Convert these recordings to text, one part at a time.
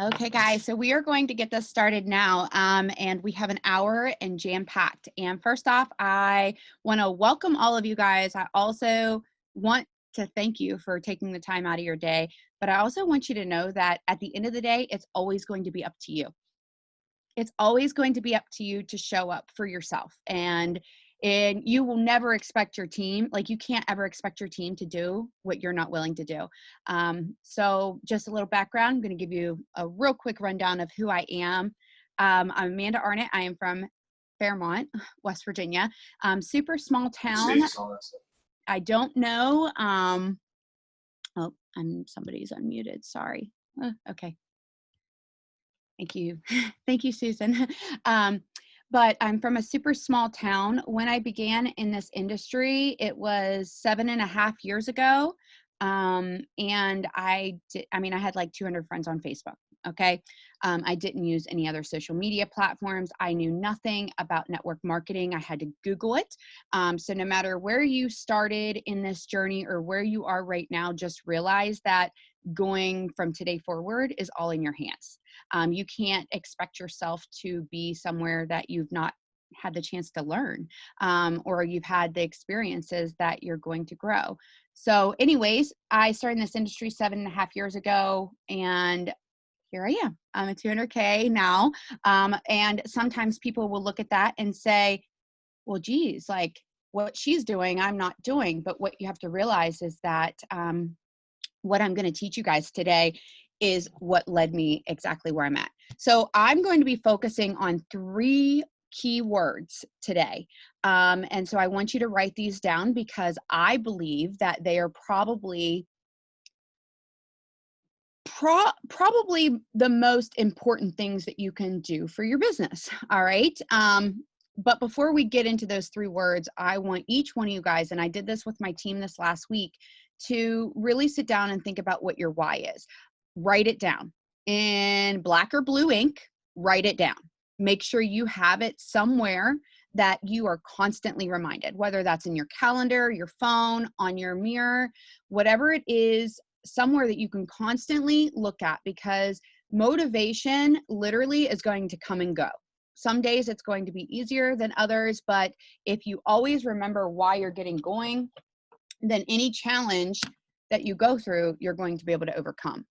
Okay, guys, so we are going to get this started now, and we have an hour and jam-packed. And first off, I want to welcome all of you guys. I also want to thank you for taking the time out of your day, but I also want you to know that at the end of the day, it's always going to be up to you. It's always going to be up to you to show up for yourself, and you will never expect your team, like you can't ever expect your team to do what you're not willing to do. So just a little background, I'm going to give you a real quick rundown of who I am. I'm Amanda Arnett. I am from Fairmont, West Virginia. Super small town. I don't know. Oh, somebody's unmuted. Sorry. Okay. Thank you. Thank you, Susan. But I'm from a super small town. When I began in this industry, it was 7.5 years ago. And I had like 200 friends on Facebook. Okay. I didn't use any other social media platforms. I knew nothing about network marketing. I had to Google it. So no matter where you started in this journey or where you are right now, just realize that going from today forward is all in your hands. You can't expect yourself to be somewhere that you've not had the chance to learn, or you've had the experiences that you're going to grow. So anyways, I started in this industry 7.5 years ago, and here I am. I'm a 200K now. And sometimes people will look at that and say, well, geez, like what she's doing, I'm not doing. But what you have to realize is that what I'm going to teach you guys today is what led me exactly where I'm at. So I'm going to be focusing on 3 key words today. And so I want you to write these down because I believe that they are probably the most important things that you can do for your business. All right. But before we get into those 3 words, I want each one of you guys, and I did this with my team this last week, to really sit down and think about what your why is. Write it down in black or blue ink. Write it down. Make sure you have it somewhere that you are constantly reminded, whether that's in your calendar, your phone, on your mirror, whatever it is, somewhere that you can constantly look at, because motivation literally is going to come and go. Some days it's going to be easier than others, but if you always remember why you're getting going, then any challenge that you go through, you're going to be able to overcome.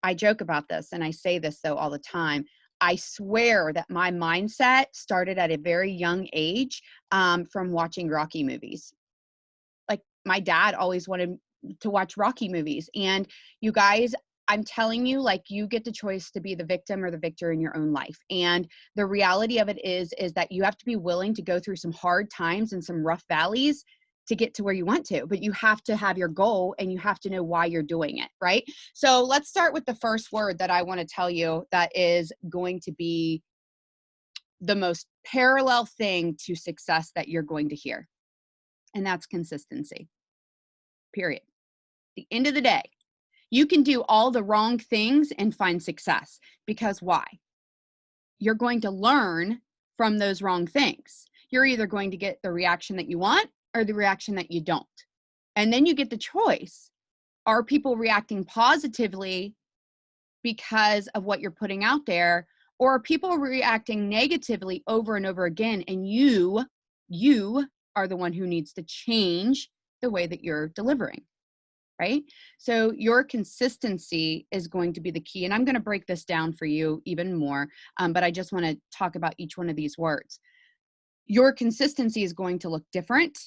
I joke about this, and I say this though all the time. I swear that my mindset started at a very young age, from watching Rocky movies. Like my dad always wanted to watch Rocky movies. And you guys, I'm telling you, like, you get the choice to be the victim or the victor in your own life. And the reality of it is that you have to be willing to go through some hard times and some rough valleys to get to where you want to, but you have to have your goal and you have to know why you're doing it, right? So let's start with the first word that I want to tell you that is going to be the most parallel thing to success that you're going to hear. And that's consistency, period. The end of the day, you can do all the wrong things and find success, because why? You're going to learn from those wrong things. You're either going to get the reaction that you want or the reaction that you don't. And then you get the choice. Are people reacting positively because of what you're putting out there, or are people reacting negatively over and over again? And you are the one who needs to change the way that you're delivering. Right? So your consistency is going to be the key. And I'm going to break this down for you even more, but I just want to talk about each one of these words. Your consistency is going to look different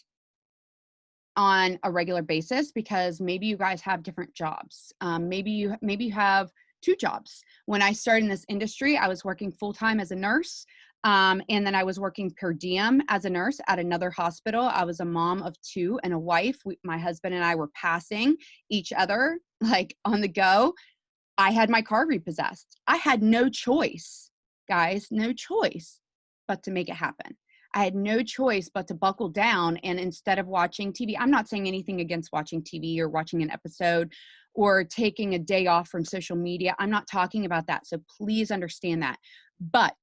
on a regular basis, because maybe you guys have different jobs. Maybe you have 2 jobs. When I started in this industry, I was working full-time as a nurse. And then I was working per diem as a nurse at another hospital. I was a mom of 2 and a wife. My husband and I were passing each other, like, on the go. I had my car repossessed. I had no choice, guys, no choice but to make it happen. I had no choice but to buckle down. And instead of watching TV, I'm not saying anything against watching TV or watching an episode or taking a day off from social media. I'm not talking about that. So please understand that. But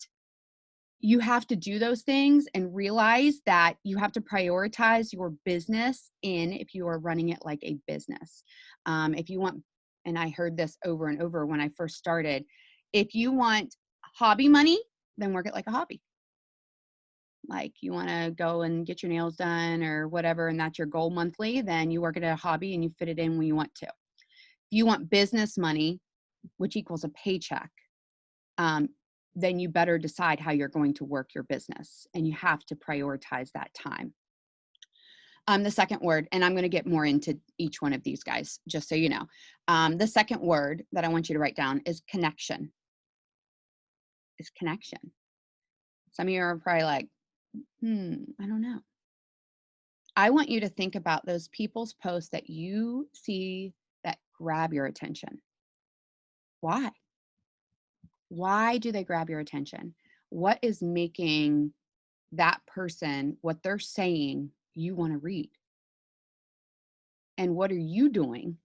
you have to do those things and realize that you have to prioritize your business if you are running it like a business. If you want, and I heard this over and over when I first started, If you want hobby money, then work it like a hobby. Like you want to go and get your nails done or whatever, and that's your goal monthly, then you work it at a hobby and you fit it in when you want to. If you want business money, which equals a paycheck, then you better decide how you're going to work your business, and you have to prioritize that time. The second word, and I'm going to get more into each one of these guys, just so you know. The second word that I want you to write down is connection. Is connection. Some of you are probably like, I don't know. I want you to think about those people's posts that you see that grab your attention. Why? Why do they grab your attention? What is making that person, what they're saying, you want to read? And what are you doing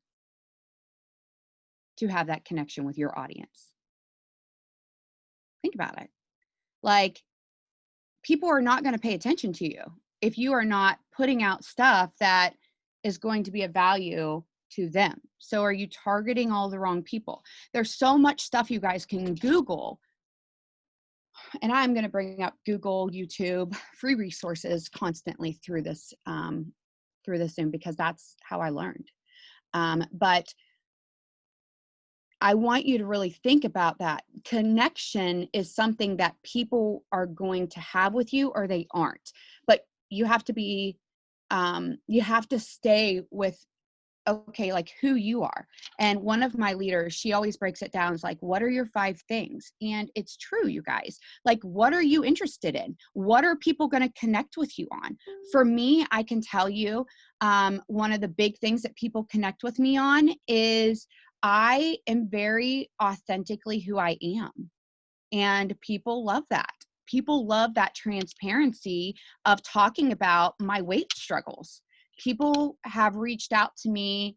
to have that connection with your audience? Think about it. Like, people are not going to pay attention to you if you are not putting out stuff that is going to be of value to them. So are you targeting all the wrong people? There's so much stuff you guys can Google. And I'm going to bring up Google, YouTube, free resources constantly through this Zoom, because that's how I learned. But I want you to really think about that. Connection is something that people are going to have with you or they aren't. But you have to be, you have to stay with, okay, like who you are. And one of my leaders, she always breaks it down. It's like, what are your 5 things? And it's true, you guys. Like, what are you interested in? What are people going to connect with you on? For me, I can tell you, one of the big things that people connect with me on is I am very authentically who I am. And people love that. People love that transparency of talking about my weight struggles. People have reached out to me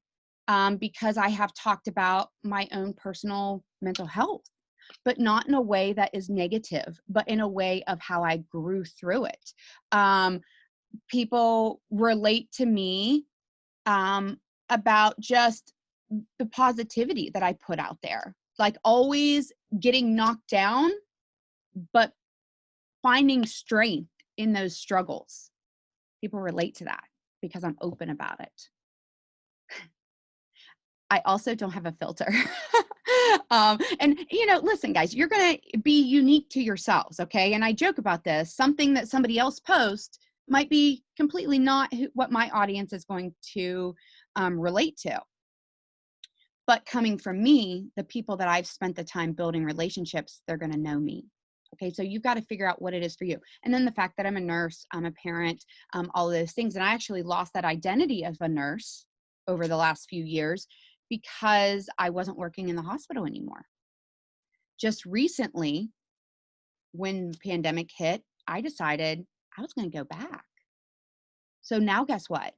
because I have talked about my own personal mental health, but not in a way that is negative, but in a way of how I grew through it. People relate to me about just the positivity that I put out there, like always getting knocked down, but finding strength in those struggles. People relate to that because I'm open about it. I also don't have a filter. And, listen, guys, you're going to be unique to yourselves, okay? And I joke about this. Something that somebody else posts might be completely not what my audience is going to relate to. But coming from me, the people that I've spent the time building relationships, they're going to know me. Okay, so you've got to figure out what it is for you. And then the fact that I'm a nurse, I'm a parent, all of those things. And I actually lost that identity of a nurse over the last few years because I wasn't working in the hospital anymore. Just recently, when the pandemic hit, I decided I was going to go back. So now guess what?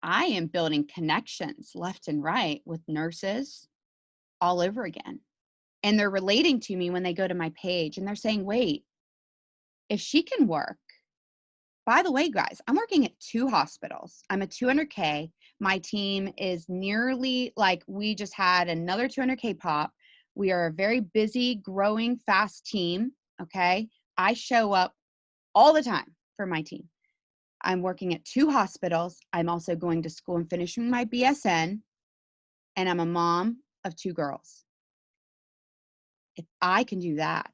I am building connections left and right with nurses all over again. And they're relating to me when they go to my page and they're saying, wait, if she can work, by the way, guys, I'm working at 2 hospitals. I'm a 200K. My team is nearly, like, we just had another 200K pop. We are a very busy, growing, fast team. Okay. I show up all the time for my team. I'm working at 2 hospitals. I'm also going to school and finishing my BSN. And I'm a mom of 2 girls. If I can do that,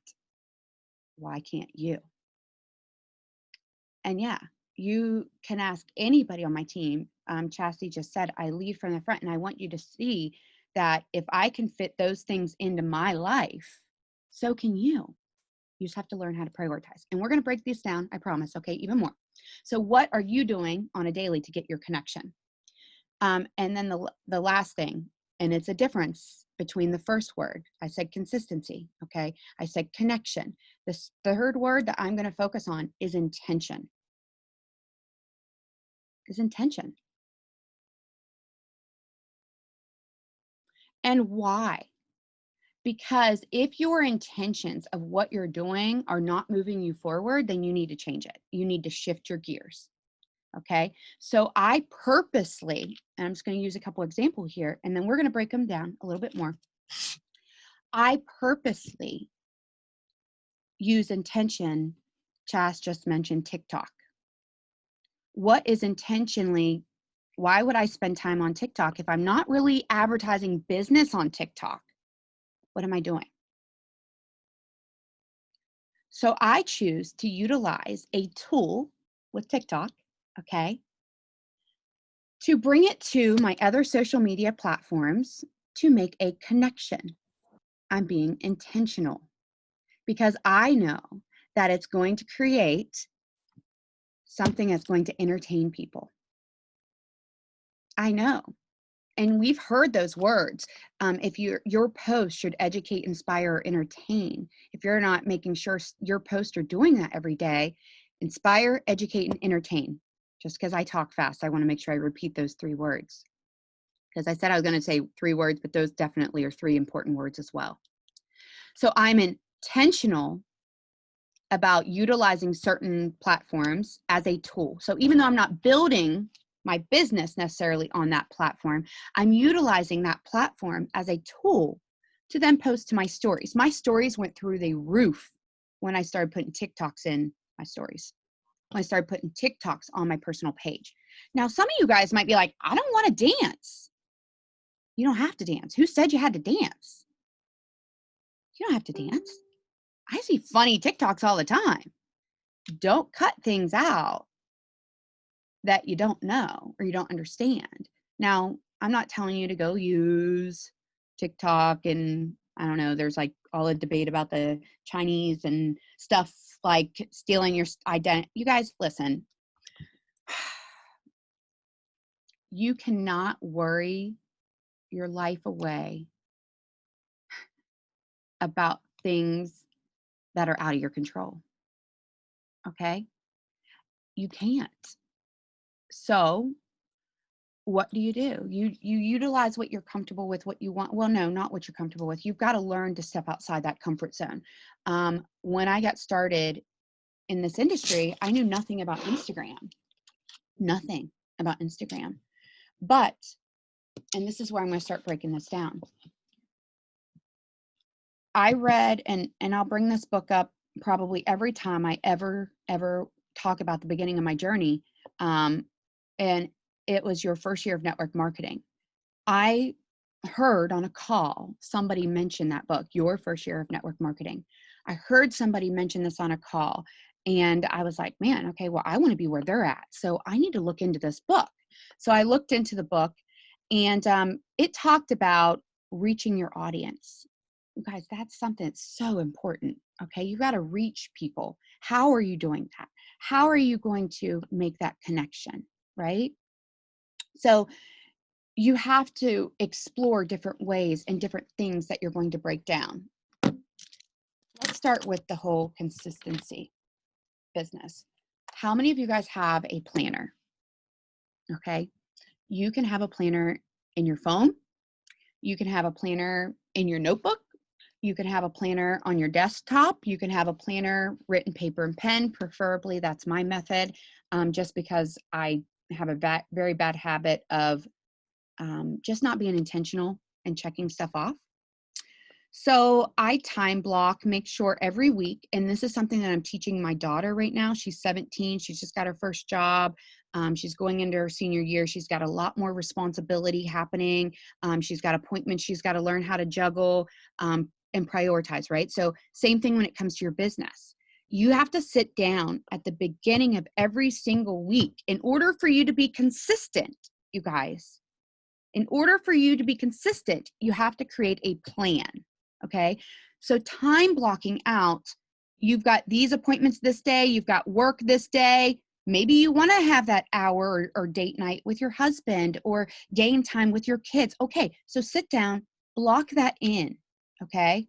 why can't you? And yeah, you can ask anybody on my team. Chastity just said, I lead from the front, and I want you to see that if I can fit those things into my life, so can you. You just have to learn how to prioritize. And we're going to break these down, I promise, okay, even more. So what are you doing on a daily to get your connection? And then the last thing, and it's a difference between the first word. I said consistency, okay? I said connection. The third word that I'm going to focus on is intention. Is intention. And why? Because if your intentions of what you're doing are not moving you forward, then you need to change it. You need to shift your gears. Okay. So I purposely, and I'm just going to use a couple examples here, and then we're going to break them down a little bit more. I purposely use intention. Chas just mentioned TikTok. What is intentionally, why would I spend time on TikTok if I'm not really advertising business on TikTok? What am I doing? So I choose to utilize a tool with TikTok, okay, to bring it to my other social media platforms to make a connection. I'm being intentional because I know that it's going to create something that's going to entertain people. I know. And we've heard those words. If your post should educate, inspire, or entertain. If you're not making sure your posts are doing that every day, inspire, educate, and entertain. Just because I talk fast, I want to make sure I repeat those 3 words. Because I said I was going to say 3 words, but those definitely are 3 important words as well. So I'm intentional about utilizing certain platforms as a tool. So even though I'm not building my business necessarily on that platform, I'm utilizing that platform as a tool to then post to my stories. My stories went through the roof when I started putting TikToks in my stories. When I started putting TikToks on my personal page. Now, some of you guys might be like, I don't want to dance. You don't have to dance. Who said you had to dance? You don't have to dance. I see funny TikToks all the time. Don't cut things out that you don't know or you don't understand. Now, I'm not telling you to go use TikTok and I don't know, there's like all a debate about the Chinese and stuff like stealing your identity. You guys, listen, you cannot worry your life away about things that are out of your control. Okay? You can't. So, what do? You utilize what you're comfortable with, what you want. Well, no, not what you're comfortable with. You've got to learn to step outside that comfort zone. When I got started in this industry, I knew nothing about Instagram, nothing about Instagram. But, and this is where I'm going to start breaking this down. I read, and I'll bring this book up probably every time I ever talk about the beginning of my journey. And it was Your First Year of Network Marketing. I heard on a call somebody mention that book, Your First Year of Network Marketing. I heard somebody mention this on a call, and I was like, man, okay, well, I want to be where they're at. So I need to look into this book. So I looked into the book, and it talked about reaching your audience. You guys, that's something that's so important. Okay, you got to reach people. How are you doing that? How are you going to make that connection, right? So you have to explore different ways and different things that you're going to break down. Let's start with the whole consistency business. How many of you guys have a planner? Okay, you can have a planner in your phone. You can have a planner in your notebook. You can have a planner on your desktop. You can have a planner written paper and pen. Preferably, that's my method, just because I have a very bad habit of just not being intentional and checking stuff off. So I time block, make sure every week, and this is something that I'm teaching my daughter right now. She's 17. She's just got her first job. She's going into her senior year. She's got a lot more responsibility happening. She's got appointments. She's got to learn how to juggle and prioritize, right? So same thing when it comes to your business. You have to sit down at the beginning of every single week in order for you to be consistent, you guys. In order for you to be consistent, you have to create a plan. Okay, so time blocking out, you've got these appointments this day, you've got work this day. Maybe you want to have that hour or date night with your husband or game time with your kids. Okay, so sit down, block that in. Okay,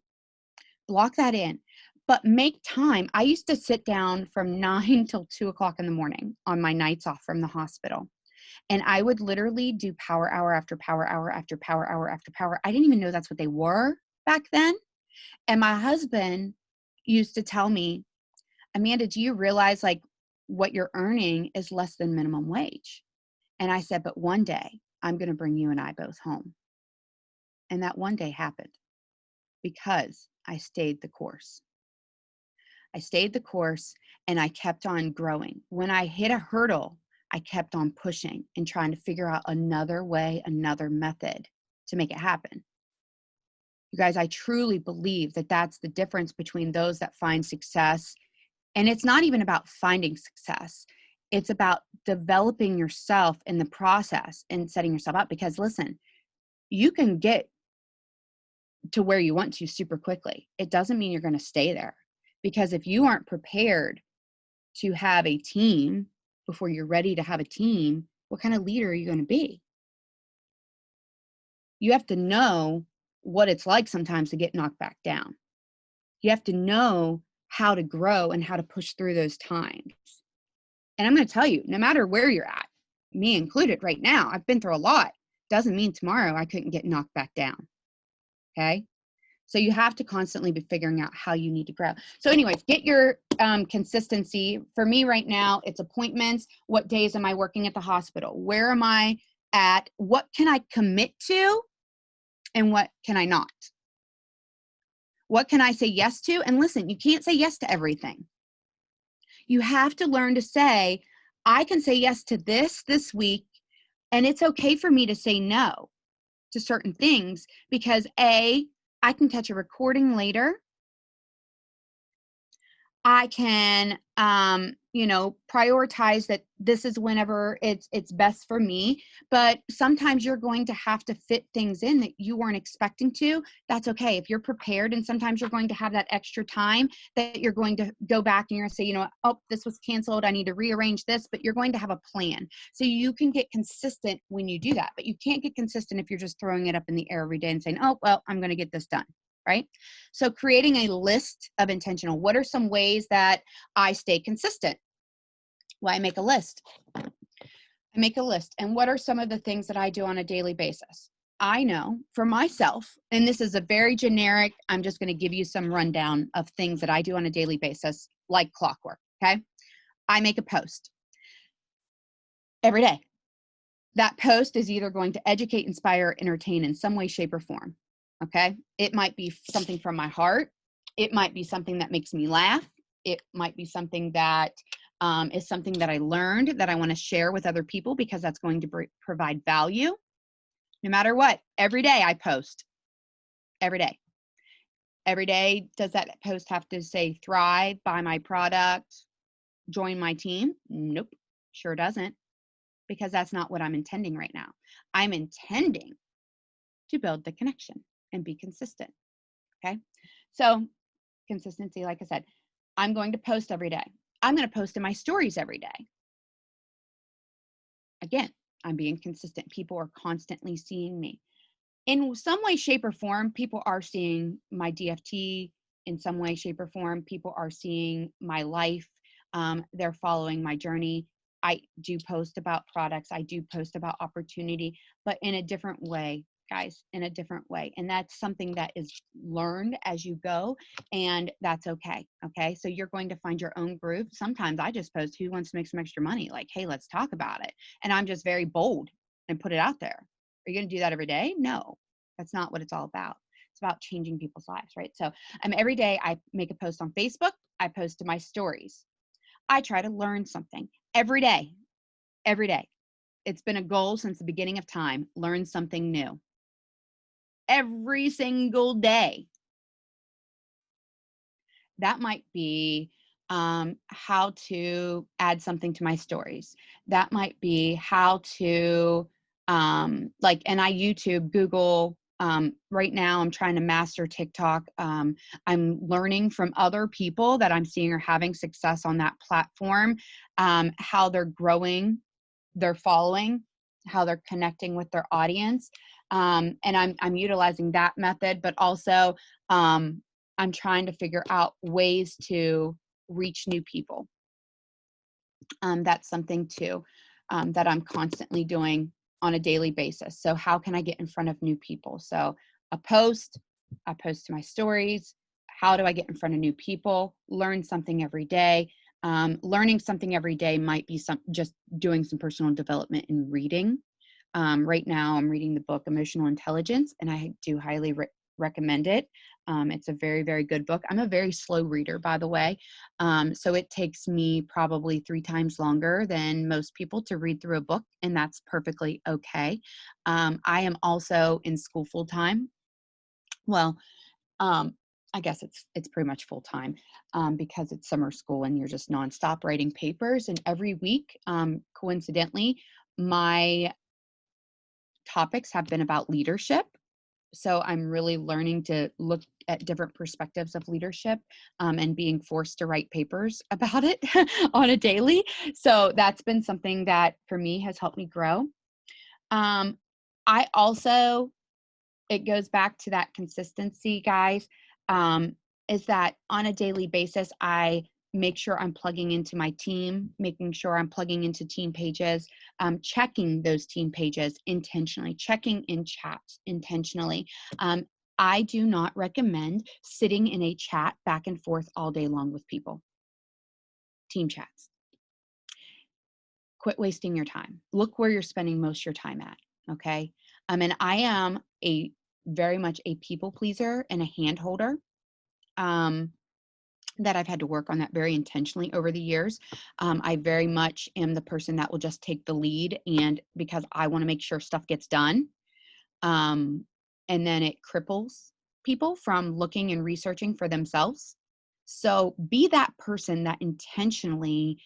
block that in. But make time. I used to sit down from 9 till 2 o'clock in the morning on my nights off from the hospital. And I would literally do power hour after power hour after power hour after power. I didn't even know that's what they were back then. And my husband used to tell me, Amanda, do you realize like what you're earning is less than minimum wage? And I said, but one day I'm going to bring you and I both home. And that one day happened. Because I stayed the course. I stayed the course and I kept on growing. When I hit a hurdle, I kept on pushing and trying to figure out another way, another method to make it happen. You guys, I truly believe that that's the difference between those that find success. And it's not even about finding success. It's about developing yourself in the process and setting yourself up. Because listen, you can get to where you want to super quickly. It doesn't mean you're going to stay there. Because if you aren't prepared to have a team before you're ready to have a team, what kind of leader are you going to be? You have to know what it's like sometimes to get knocked back down. You have to know how to grow and how to push through those times. And I'm going to tell you, no matter where you're at, me included right now, I've been through a lot. Doesn't mean tomorrow I couldn't get knocked back down. Okay. So you have to constantly be figuring out how you need to grow. So anyways, get your consistency. For me right now, it's appointments. What days am I working at the hospital? Where am I at? What can I commit to? And what can I not? What can I say yes to? And listen, you can't say yes to everything. You have to learn to say, I can say yes to this week, and it's okay for me to say no to certain things because A, I can catch a recording later. I can, prioritize that this is whenever it's best for me. But sometimes you're going to have to fit things in that you weren't expecting to. That's okay. If you're prepared, and sometimes you're going to have that extra time that you're going to go back and you're going to say, you know what, oh, this was canceled. I need to rearrange this, but you're going to have a plan. So you can get consistent when you do that, but you can't get consistent if you're just throwing it up in the air every day and saying, oh, well, I'm going to get this done. Right? So creating a list of intentional, what are some ways that I stay consistent? Well, I make a list. And what are some of the things that I do on a daily basis? I know for myself, and this is a very generic, I'm just going to give you some rundown of things that I do on a daily basis, like clockwork. Okay. I make a post every day. That post is either going to educate, inspire, entertain in some way, shape, or form. Okay. It might be something from my heart. It might be something that makes me laugh. It might be something that is something that I learned that I want to share with other people because that's going to provide value. No matter what, every day I post. Every day. Every day, does that post have to say thrive, buy my product, join my team? Nope, sure doesn't, because that's not what I'm intending right now. I'm intending to build the connection and be consistent. Okay. So consistency, like I said, I'm going to post every day. I'm going to post in my stories every day. Again, I'm being consistent. People are constantly seeing me. In some way, shape, or form, people are seeing my DFT. In some way, shape, or form, people are seeing my life. They're following my journey. I do post about products. I do post about opportunity, but in a different way, guys, in a different way. And that's something that is learned as you go, and that's okay. Okay. So you're going to find your own groove. Sometimes I just post who wants to make some extra money, like, hey, let's talk about it. And I'm just very bold and put it out there. Are you going to do that every day? No, that's not what it's all about. It's about changing people's lives, right? So every day I make a post on Facebook. I post to my stories. I try to learn something every day. Every day. It's been a goal since the beginning of time. Learn something new. Every single day. That might be how to add something to my stories. That might be how to, and I YouTube, Google. Right now, I'm trying to master TikTok. I'm learning from other people that I'm seeing are having success on that platform, how they're growing, their following, how they're connecting with their audience. And I'm utilizing that method, but also I'm trying to figure out ways to reach new people. That's something too that I'm constantly doing on a daily basis. So how can I get in front of new people? So I post to my stories. How do I get in front of new people? Learn something every day. Learning something every day might be just doing some personal development and reading. Right now I'm reading the book Emotional Intelligence, and I do highly recommend it. It's a very, very good book. I'm a very slow reader, by the way. So it takes me probably 3 times longer than most people to read through a book, and that's perfectly okay. I am also in school full time. Well, um, I guess it's pretty much full time because it's summer school and you're just nonstop writing papers. And every week, coincidentally, my topics have been about leadership. So I'm really learning to look at different perspectives of leadership and being forced to write papers about it on a daily. So that's been something that for me has helped me grow. Um, I also, it goes back to that consistency, guys, um, is that on a daily basis, I make sure I'm plugging into my team, making sure I'm plugging into team pages, checking those team pages intentionally, checking in chats intentionally. Um, I do not recommend sitting in a chat back and forth all day long with people. Team chats. Quit wasting your time. Look where you're spending most of your time at. Okay. And I am a very much a people pleaser and a hand holder. That I've had to work on that very intentionally over the years. I very much am the person that will just take the lead, and because I want to make sure stuff gets done. Um, and then it cripples people from looking and researching for themselves. So be that person that intentionally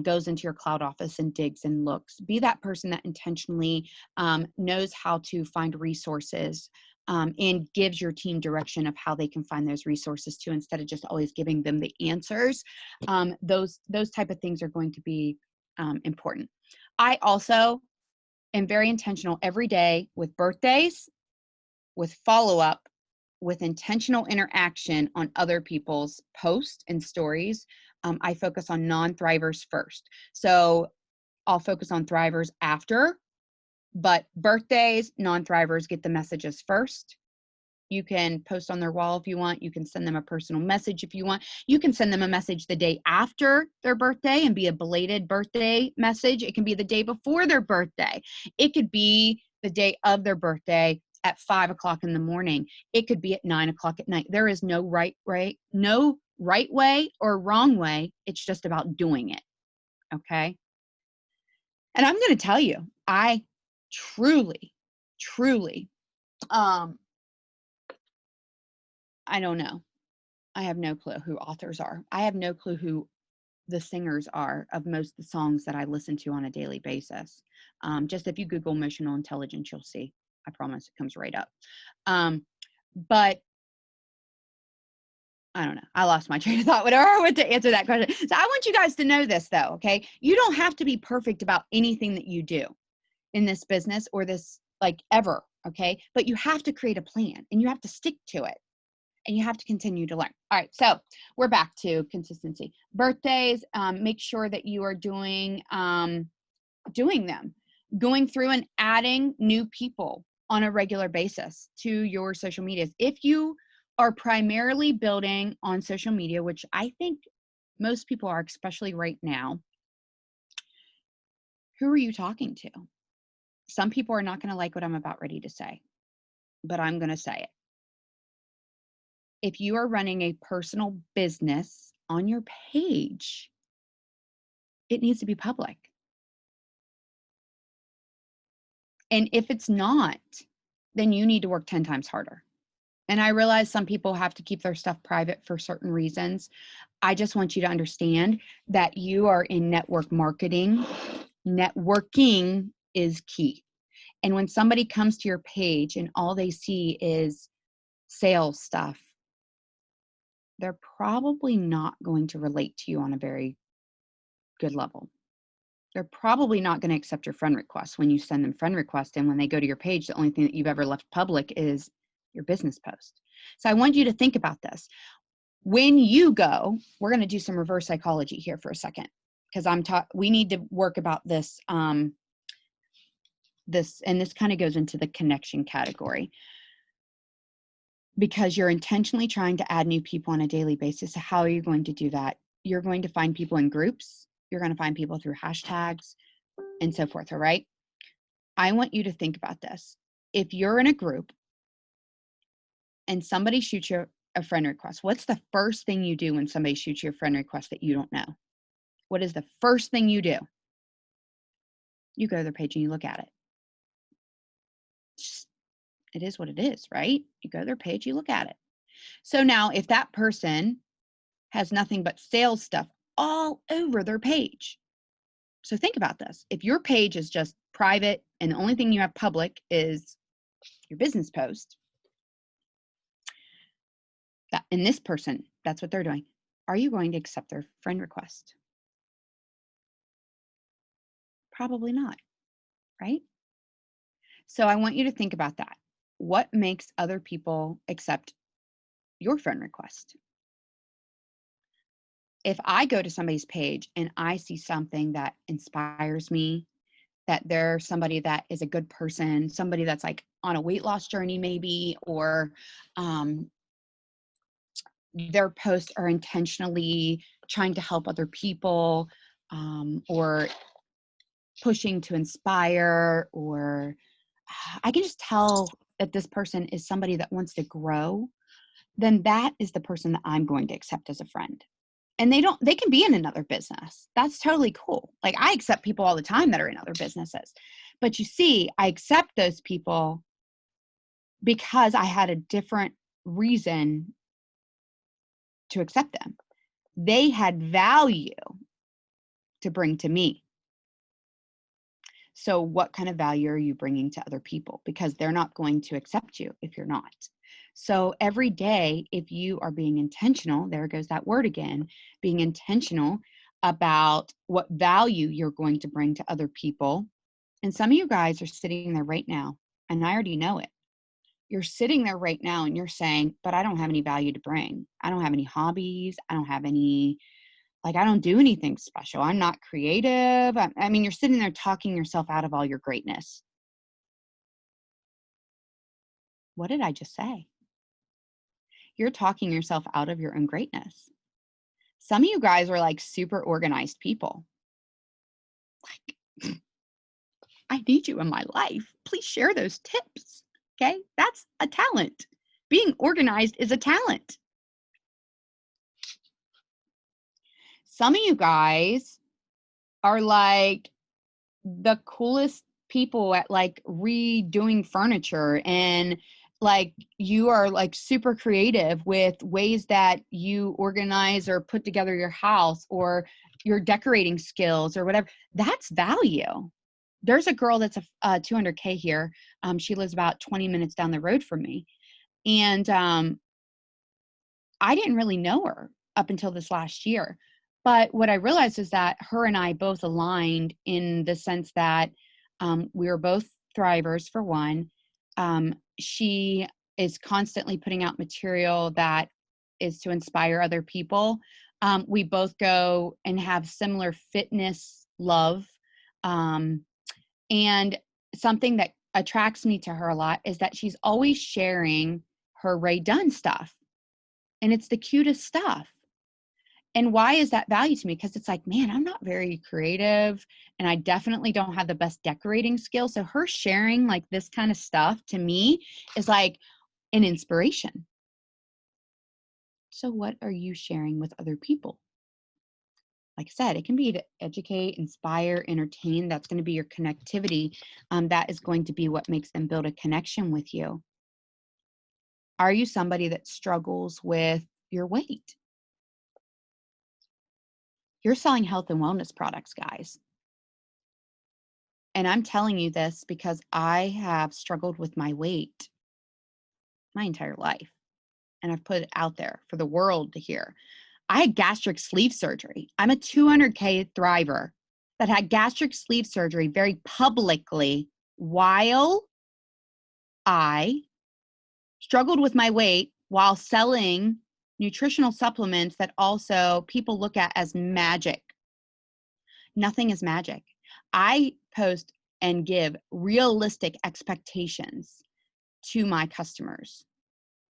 goes into your cloud office and digs and looks. Be that person that intentionally knows how to find resources and gives your team direction of how they can find those resources too, instead of just always giving them the answers. Those type of things are going to be important. I also am very intentional every day with birthdays, with follow-up, with intentional interaction on other people's posts and stories. I focus on non-thrivers first. So I'll focus on thrivers after, but birthdays, non-thrivers get the messages first. You can post on their wall if you want. You can send them a personal message if you want. You can send them a message the day after their birthday and be a belated birthday message. It can be the day before their birthday. It could be the day of their birthday at 5 o'clock in the morning. It could be at 9 o'clock at night. There is no no right way or wrong way. It's just about doing it. Okay. And I'm going to tell you, I truly, um, I don't know. I have no clue who authors are. I have no clue who the singers are of most of the songs that I listen to on a daily basis. Just if you Google emotional intelligence, you'll see. I promise it comes right up. But I don't know. I lost my train of thought, whatever I went to answer that question. So I want you guys to know this though, okay? You don't have to be perfect about anything that you do in this business or this like ever, okay? But you have to create a plan and you have to stick to it. And you have to continue to learn. All right, so we're back to consistency. Birthdays, make sure that you are doing them, going through and adding new people on a regular basis to your social medias. If you are primarily building on social media, which I think most people are, especially right now, who are you talking to? Some people are not going to like what I'm about ready to say, but I'm going to say it. If you are running a personal business on your page, it needs to be public. And if it's not, then you need to work 10 times harder. And I realize some people have to keep their stuff private for certain reasons. I just want you to understand that you are in network marketing. Networking is key. And when somebody comes to your page and all they see is sales stuff, they're probably not going to relate to you on a very good level. They're probably not going to accept your friend request when you send them friend request. And when they go to your page, the only thing that you've ever left public is your business post. So I want you to think about this. When you go, we're going to do some reverse psychology here for a second, because we need to work about this, and this kind of goes into the connection category, because you're intentionally trying to add new people on a daily basis. So how are you going to do that? You're going to find people in groups. You're going to find people through hashtags and so forth. All right. I want you to think about this. If you're in a group and somebody shoots you a friend request, what's the first thing you do when somebody shoots you a friend request that you don't know? What is the first thing you do? You go to their page and you look at it. It is what it is, right? You go to their page, you look at it. So now if that person has nothing but sales stuff all over their page. So think about this. If your page is just private and the only thing you have public is your business post, and this person, that's what they're doing. Are you going to accept their friend request? Probably not, right? So I want you to think about that. What makes other people accept your friend request? If I go to somebody's page and I see something that inspires me, that they're somebody that is a good person, somebody that's like on a weight loss journey maybe, or um, their posts are intentionally trying to help other people, or pushing to inspire, or I can just tell that this person is somebody that wants to grow, then that is the person that I'm going to accept as a friend. And they can be in another business. That's totally cool. Like I accept people all the time that are in other businesses. But you see, I accept those people because I had a different reason to accept them. They had value to bring to me. So what kind of value are you bringing to other people? Because they're not going to accept you if you're not. So every day, if you are being intentional, there goes that word again, being intentional about what value you're going to bring to other people. And some of you guys are sitting there right now, and I already know it. You're sitting there right now and you're saying, but I don't have any value to bring. I don't have any hobbies. I don't have any, like, I don't do anything special. I'm not creative. I mean, you're sitting there talking yourself out of all your greatness. What did I just say? You're talking yourself out of your own greatness. Some of you guys are like super organized people. Like, I need you in my life. Please share those tips. Okay. That's a talent. Being organized is a talent. Some of you guys are like the coolest people at like redoing furniture, and like you are like super creative with ways that you organize or put together your house or your decorating skills or whatever. That's value. There's a girl that's a 200K here. She lives about 20 minutes down the road from me, and I didn't really know her up until this last year. But what I realized is that her and I both aligned in the sense that we were both thrivers, for one. She is constantly putting out material that is to inspire other people. We both go and have similar fitness love. And something that attracts me to her a lot is that she's always sharing her Ray Dunn stuff. And it's the cutest stuff. And why is that value to me? Because it's like, man, I'm not very creative and I definitely don't have the best decorating skills. So her sharing like this kind of stuff to me is like an inspiration. So what are you sharing with other people? Like I said, it can be to educate, inspire, entertain. That's going to be your connectivity. That is going to be what makes them build a connection with you. Are you somebody that struggles with your weight? You're selling health and wellness products, guys. And I'm telling you this because I have struggled with my weight my entire life. And I've put it out there for the world to hear. I had gastric sleeve surgery. I'm a 200K thriver that had gastric sleeve surgery very publicly while I struggled with my weight while selling nutritional supplements that also people look at as magic. Nothing is magic. I post and give realistic expectations to my customers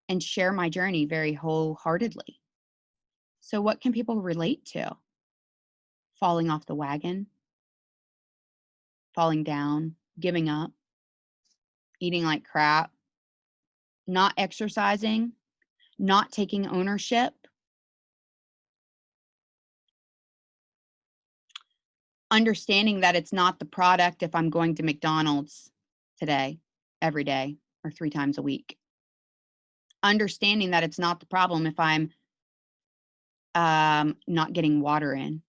and share my journey very wholeheartedly. So what can people relate to? Falling off the wagon, falling down, giving up, eating like crap, not exercising, not taking ownership, understanding that it's not the product if I'm going to McDonald's today, every day, or 3 times a week. Understanding that it's not the problem if I'm not getting water in,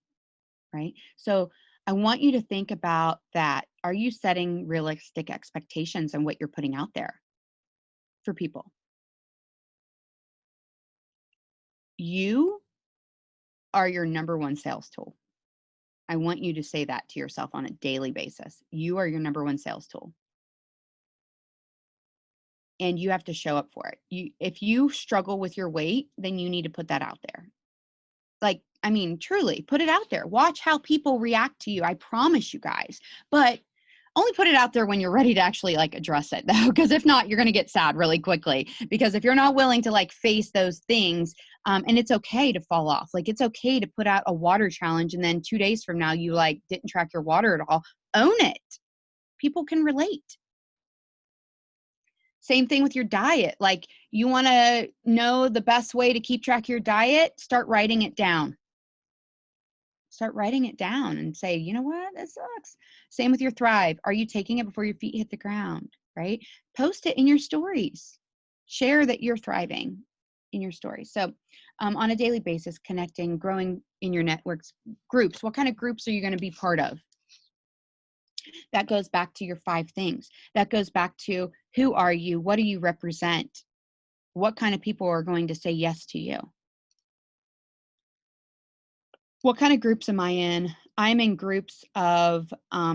right? So I want you to think about that. Are you setting realistic expectations on what you're putting out there for people? You are your number one sales tool. I want you to say that to yourself on a daily basis. You are your number one sales tool. And you have to show up for it. If you struggle with your weight, then you need to put that out there. Like, I mean, truly, put it out there. Watch how people react to you. I promise you guys. But only put it out there when you're ready to actually like address it though, because if not, you're going to get sad really quickly. Because if you're not willing to like face those things, and it's okay to fall off. Like it's okay to put out a water challenge and then 2 days from now you like didn't track your water at all. Own it. People can relate. Same thing with your diet. Like you want to know the best way to keep track of your diet, start writing it down. Start writing it down and say, you know what, that sucks. Same with your Thrive. Are you taking it before your feet hit the ground, right? Post it in your stories. Share that you're thriving in your stories. So on a daily basis, connecting, growing in your networks, groups. What kind of groups are you going to be part of? That goes back to your 5 things. That goes back to who are you? What do you represent? What kind of people are going to say yes to you? What kind of groups am I in? I'm in groups of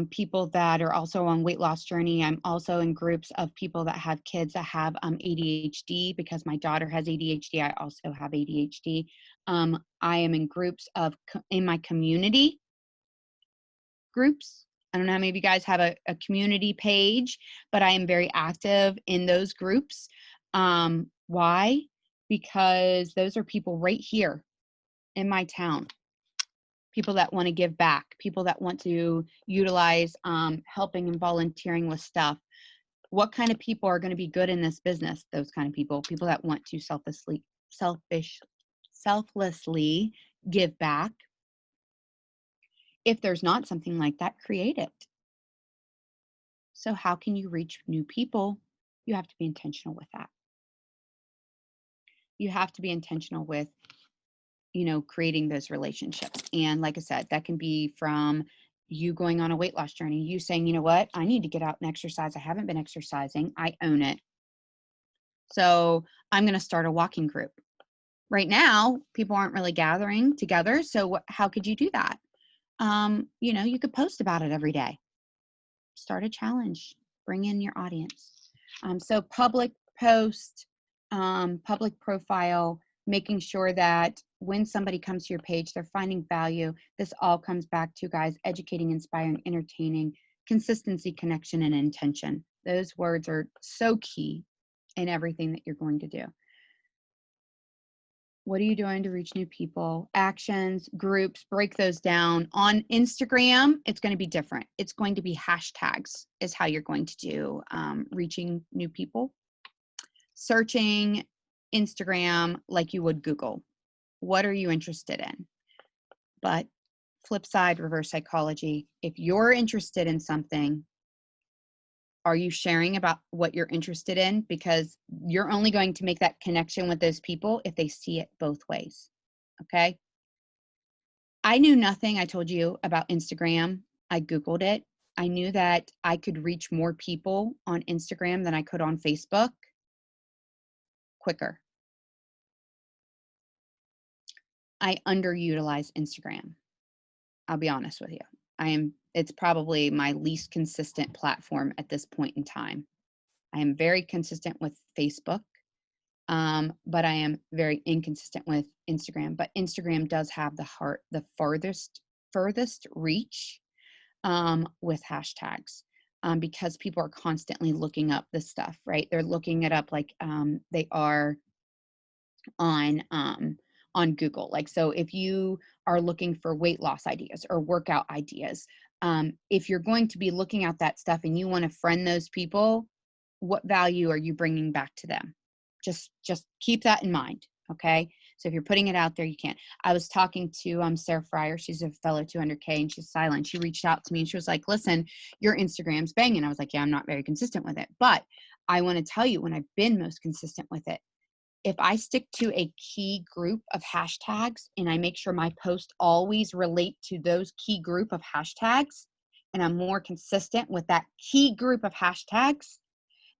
people that are also on weight loss journey. I'm also in groups of people that have kids that have ADHD because my daughter has ADHD. I also have ADHD. I am in groups of in my community groups. I don't know how many of you guys have a community page, but I am very active in those groups. Why? Because those are people right here in my town. People that want to give back, people that want to utilize helping and volunteering with stuff. What kind of people are going to be good in this business? Those kind of people that want to selflessly give back. If there's not something like that, create it. So how can you reach new people? You have to be intentional with that. You have to be intentional with, creating those relationships. And like I said, that can be from you going on a weight loss journey, you saying, you know what, I need to get out and exercise. I haven't been exercising. I own it. So I'm going to start a walking group. Right now, people aren't really gathering together. So how could you do that? You could post about it every day. Start a challenge. Bring in your audience. So public post, public profile, making sure that when somebody comes to your page, they're finding value. This all comes back to, guys, educating, inspiring, entertaining, consistency, connection, and intention. Those words are so key in everything that you're going to do. What are you doing to reach new people? Actions, groups, break those down. On Instagram, it's going to be different. It's going to be hashtags is how you're going to do reaching new people. Searching Instagram like you would Google. What are you interested in? But flip side, reverse psychology. If you're interested in something, are you sharing about what you're interested in? Because you're only going to make that connection with those people if they see it both ways. Okay. I knew nothing, I told you, about Instagram. I Googled it. I knew that I could reach more people on Instagram than I could on Facebook quicker. I underutilize Instagram. I'll be honest with you. It's probably my least consistent platform at this point in time. I am very consistent with Facebook, but I am very inconsistent with Instagram. But Instagram does have the furthest reach with hashtags because people are constantly looking up this stuff, right? They're looking it up like they are on Google. Like, so if you are looking for weight loss ideas or workout ideas, if you're going to be looking at that stuff and you want to friend those people, what value are you bringing back to them? Just keep that in mind. Okay. So if you're putting it out there, you can't. I was talking to Sarah Fryer. She's a fellow 200K and she's silent. She reached out to me and she was like, listen, your Instagram's banging. I was like, yeah, I'm not very consistent with it. But I want to tell you when I've been most consistent with it, if I stick to a key group of hashtags and I make sure my posts always relate to those key group of hashtags, and I'm more consistent with that key group of hashtags,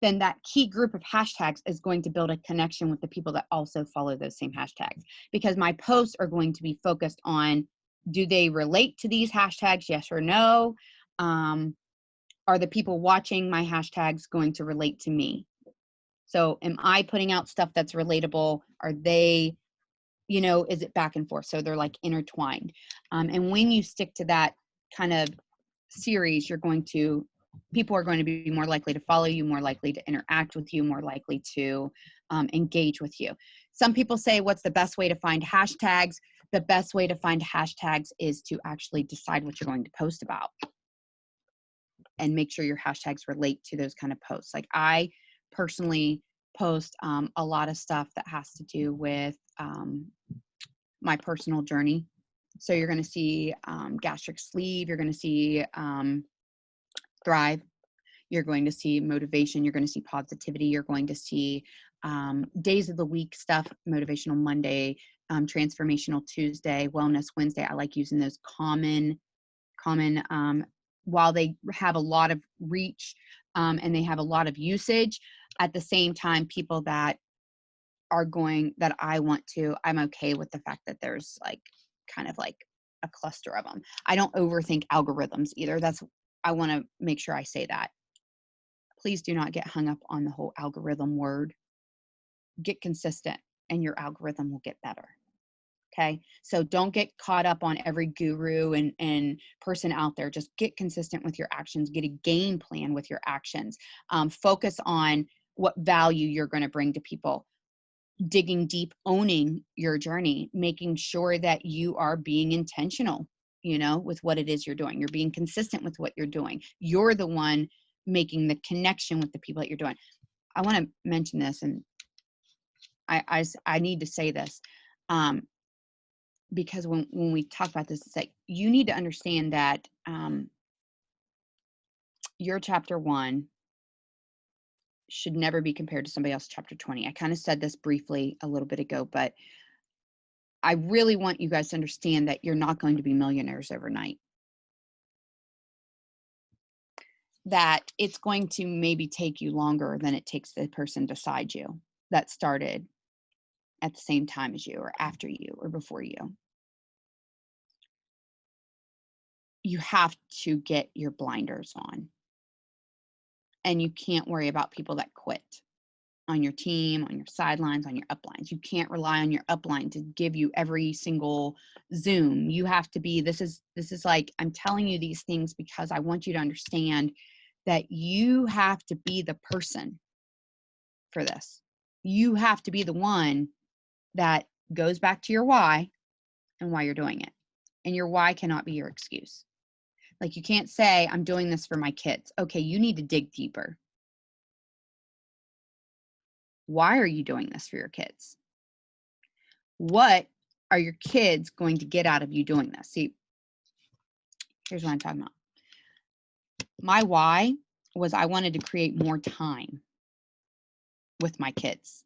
then that key group of hashtags is going to build a connection with the people that also follow those same hashtags. Because my posts are going to be focused on, do they relate to these hashtags, yes or no? Are the people watching my hashtags going to relate to me? So am I putting out stuff that's relatable? Are they, is it back and forth? So they're like intertwined. And when you stick to that kind of series, people are going to be more likely to follow you, more likely to interact with you, more likely to engage with you. Some people say, what's the best way to find hashtags? The best way to find hashtags is to actually decide what you're going to post about and make sure your hashtags relate to those kind of posts. Like I personally post a lot of stuff that has to do with my personal journey. So you're going to see gastric sleeve, you're going to see thrive, you're going to see motivation, you're going to see positivity, you're going to see days of the week stuff, motivational Monday, transformational Tuesday, wellness Wednesday. I like using those common while they have a lot of reach and they have a lot of usage. At the same time, people that I'm okay with the fact that there's like kind of like a cluster of them. I don't overthink algorithms either. I want to make sure I say that. Please do not get hung up on the whole algorithm word. Get consistent and your algorithm will get better. Okay. So don't get caught up on every guru and person out there. Just get consistent with your actions, get a game plan with your actions. Focus on what value you're going to bring to people, digging deep, owning your journey, making sure that you are being intentional, with what it is you're doing. You're being consistent with what you're doing. You're the one making the connection with the people that you're doing. I want to mention this, and I need to say this. Because when we talk about this, it's like you need to understand that your chapter 1 should never be compared to somebody else's chapter 20. I kind of said this briefly a little bit ago, but I really want you guys to understand that you're not going to be millionaires overnight. That it's going to maybe take you longer than it takes the person beside you that started at the same time as you or after you or before you. You have to get your blinders on. And you can't worry about people that quit on your team, on your sidelines, on your uplines. You can't rely on your upline to give you every single Zoom. You have to be, this is like, I'm telling you these things because I want you to understand that you have to be the person for this. You have to be the one that goes back to your why and why you're doing it. And your why cannot be your excuse. Like you can't say, I'm doing this for my kids. Okay, you need to dig deeper. Why are you doing this for your kids? What are your kids going to get out of you doing this? See, here's what I'm talking about. My why was I wanted to create more time with my kids.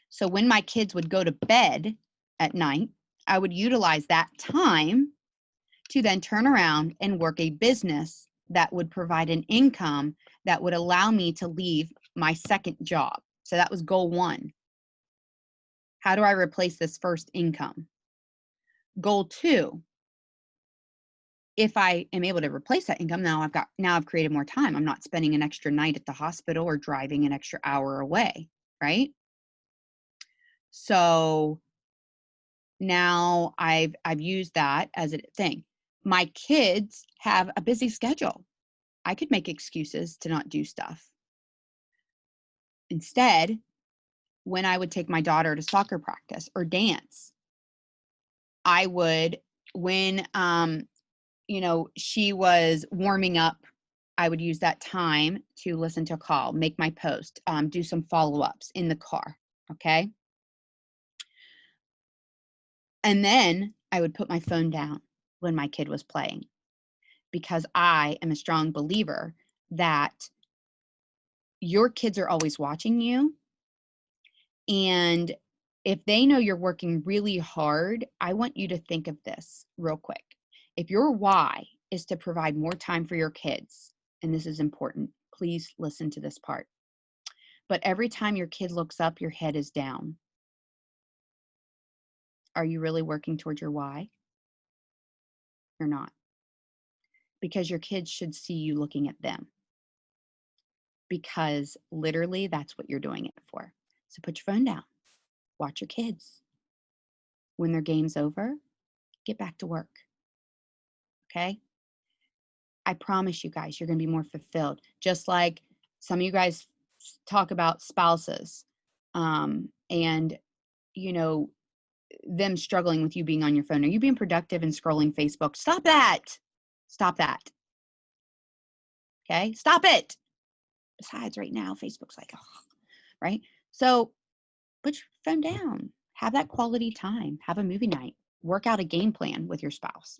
So when my kids would go to bed at night, I would utilize that time to then turn around and work a business that would provide an income that would allow me to leave my second job. So that was goal 1. How do I replace this first income? Goal 2, if I am able to replace that income, now I've created more time. I'm not spending an extra night at the hospital or driving an extra hour away, right? So now I've used that as a thing. My kids have a busy schedule. I could make excuses to not do stuff. Instead, when I would take my daughter to soccer practice or dance, I would, when she was warming up I would use that time to listen to a call, make my post, do some follow-ups in the car, okay? And then I would put my phone down when my kid was playing, because I am a strong believer that your kids are always watching you. And if they know you're working really hard, I want you to think of this real quick. If your why is to provide more time for your kids, and this is important, please listen to this part. But every time your kid looks up, your head is down. Are you really working towards your why? You're not. Because your kids should see you looking at them. Because literally that's what you're doing it for. So put your phone down. Watch your kids. When their game's over, get back to work. Okay? I promise you guys, you're going to be more fulfilled. Just like some of you guys talk about spouses, and, you know, them struggling with you being on your phone. Are you being productive and scrolling Facebook? Stop that. Stop that. Okay? Stop it. Besides, right now, Facebook's like, oh, right? So put your phone down. Have that quality time. Have a movie night. Work out a game plan with your spouse.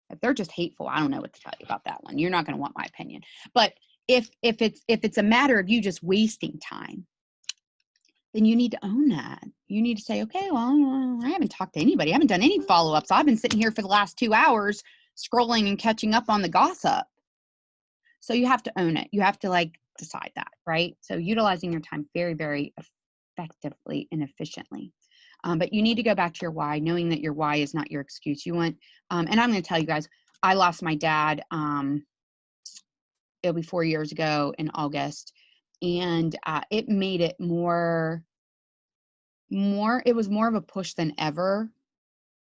If they're just hateful, I don't know what to tell you about that one. You're not going to want my opinion. But if it's a matter of you just wasting time, then you need to own that. You need to say, okay, well, I haven't talked to anybody. I haven't done any follow-ups. I've been sitting here for the last 2 hours scrolling and catching up on the gossip. So you have to own it. You have to like decide that, right? So utilizing your time very, very effectively and efficiently. But you need to go back to your why, knowing that your why is not your excuse. You want, and I'm going to tell you guys, I lost my dad, it'll be 4 years ago in August. And it made it it was more of a push than ever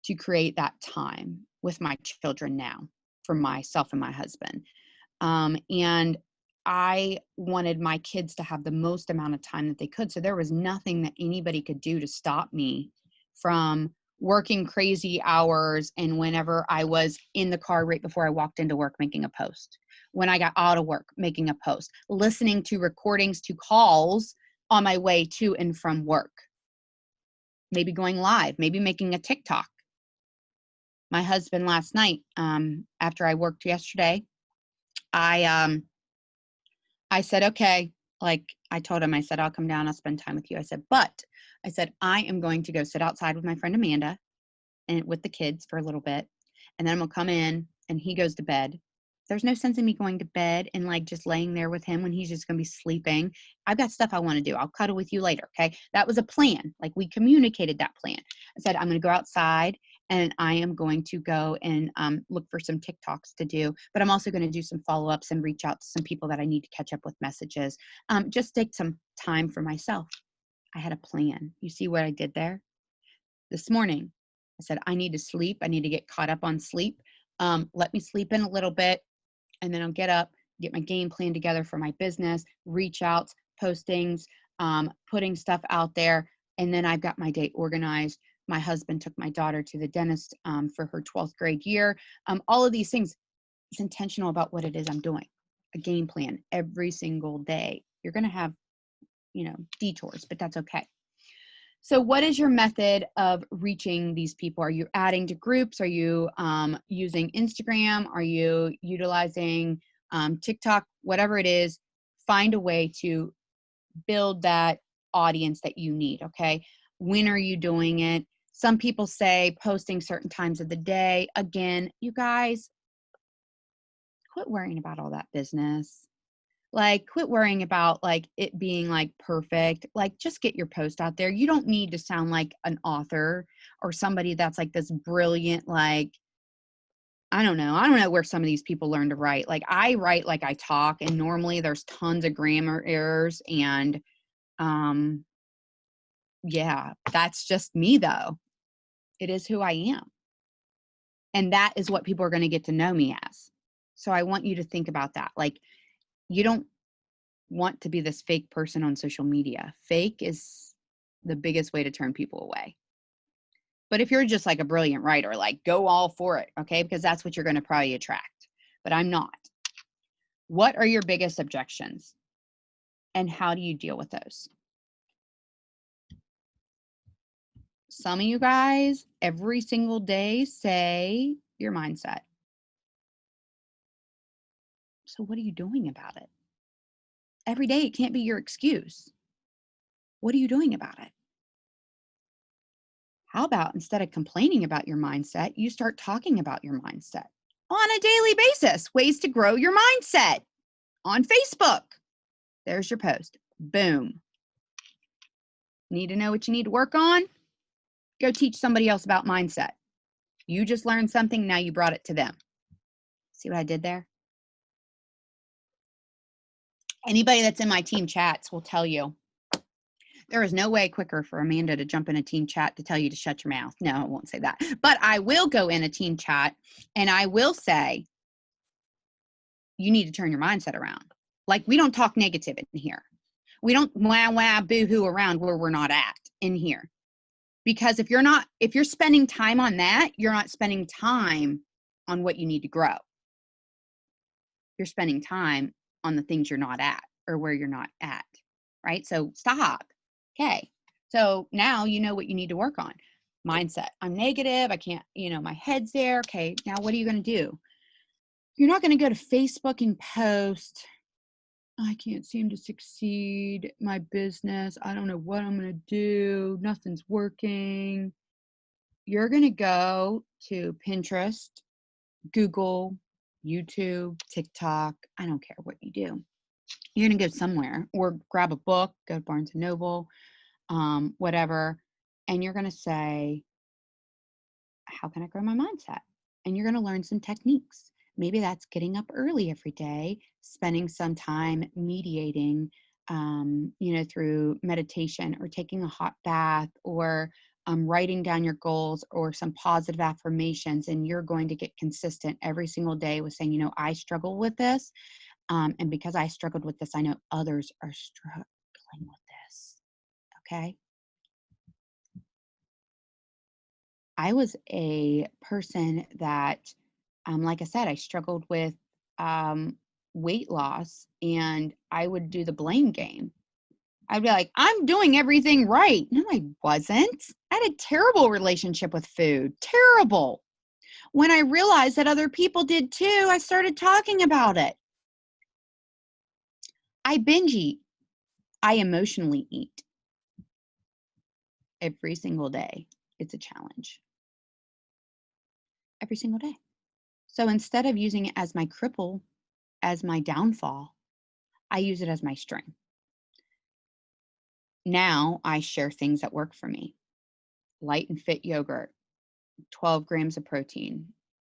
to create that time with my children now for myself and my husband. And I wanted my kids to have the most amount of time that they could. So there was nothing that anybody could do to stop me from working crazy hours. And whenever I was in the car right before I walked into work, making a post, when I got out of work, making a post, listening to recordings to calls on my way to and from work, maybe going live, maybe making a TikTok. My husband last night, after I worked yesterday, I said, okay, like I told him, I said, I'll come down, I'll spend time with you. I said, but I said, I am going to go sit outside with my friend Amanda and with the kids for a little bit. And then I'm gonna come in and he goes to bed. There's no sense in me going to bed and like just laying there with him when he's just gonna be sleeping. I've got stuff I want to do. I'll cuddle with you later. Okay. That was a plan. Like we communicated that plan. I said, I'm going to go outside and I am going to go and look for some TikToks to do, but I'm also going to do some follow-ups and reach out to some people that I need to catch up with messages. Just take some time for myself. I had a plan. You see what I did there? This morning, I said, I need to sleep. I need to get caught up on sleep. Let me sleep in a little bit and then I'll get up, get my game plan together for my business, reach outs, postings, putting stuff out there. And then I've got my day organized. My husband took my daughter to the dentist for her 12th grade year. All of these things, it's intentional about what it is I'm doing. A game plan every single day. You're going to have, detours, but that's okay. So what is your method of reaching these people? Are you adding to groups? Are you using Instagram? Are you utilizing TikTok? Whatever it is, find a way to build that audience that you need, okay? When are you doing it? Some people say posting certain times of the day. Again, you guys, quit worrying about all that business. Like, quit worrying about like it being like perfect. Like, just get your post out there. You don't need to sound like an author or somebody that's like this brilliant, like, I don't know where some of these people learn to write. Like, I write like I talk, and normally there's tons of grammar errors. And yeah, that's just me though. It is who I am. And that is what people are going to get to know me as. So I want you to think about that. Like, you don't want to be this fake person on social media. Fake is the biggest way to turn people away. But if you're just like a brilliant writer, like go all for it, okay? Because that's what you're going to probably attract. But I'm not. What are your biggest objections? And how do you deal with those? Some of you guys, every single day, say your mindset. So what are you doing about it? Every day, it can't be your excuse. What are you doing about it? How about instead of complaining about your mindset, you start talking about your mindset on a daily basis? Ways to grow your mindset on Facebook. There's your post. Boom. Need to know what you need to work on? Go teach somebody else about mindset. You just learned something, now you brought it to them. See what I did there? Anybody that's in my team chats will tell you there is no way quicker for Amanda to jump in a team chat to tell you to shut your mouth. No, I won't say that. But I will go in a team chat and I will say, you need to turn your mindset around. Like, we don't talk negative in here. We don't wah, boo-hoo around where we're not at in here. Because if you're spending time on that, you're not spending time on what you need to grow. You're spending time on the things you're not at or where you're not at, right? So stop. Okay. So now you know what you need to work on. Mindset. I'm negative. I can't, my head's there. Okay. Now what are you going to do? You're not going to go to Facebook and post, I can't seem to succeed my business. I don't know what I'm going to do. Nothing's working. You're going to go to Pinterest, Google, YouTube, TikTok. I don't care what you do. You're going to go somewhere or grab a book, go to Barnes and Noble, whatever. And you're going to say, how can I grow my mindset? And you're going to learn some techniques. Maybe that's getting up early every day, spending some time mediating, through meditation or taking a hot bath or writing down your goals or some positive affirmations. And you're going to get consistent every single day with saying, I struggle with this. And because I struggled with this, I know others are struggling with this. Okay. I was a person that, like I said, I struggled with weight loss, and I would do the blame game. I'd be like, I'm doing everything right. No, I wasn't. I had a terrible relationship with food. Terrible. When I realized that other people did too, I started talking about it. I binge eat. I emotionally eat. Every single day. It's a challenge. Every single day. So instead of using it as my cripple, as my downfall, I use it as my strength. Now I share things that work for me. Light and fit yogurt, 12 grams of protein,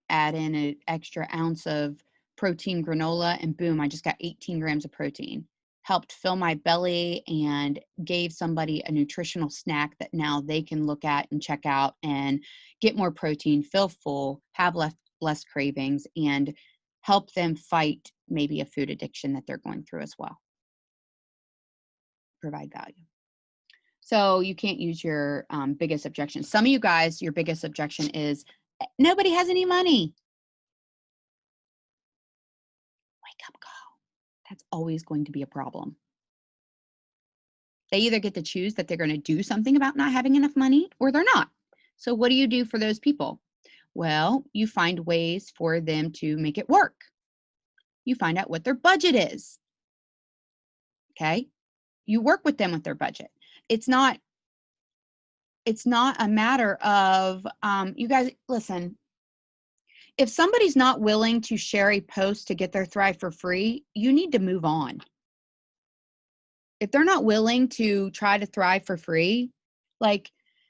add in an extra ounce of protein granola, and boom, I just got 18 grams of protein. Helped fill my belly and gave somebody a nutritional snack that now they can look at and check out and get more protein, feel full, have less cravings, and help them fight maybe a food addiction that they're going through as well. Provide value. So you can't use your biggest objection. Some of you guys, your biggest objection is nobody has any money. Wake up call. That's always going to be a problem. They either get to choose that they're going to do something about not having enough money or they're not. So what do you do for those people? Well, you find ways for them to make it work. You find out what their budget is. Okay? You work with them with their budget. It's not a matter of, you guys, listen, if somebody's not willing to share a post to get their Thrive for free, you need to move on. If they're not willing to try to thrive for free, like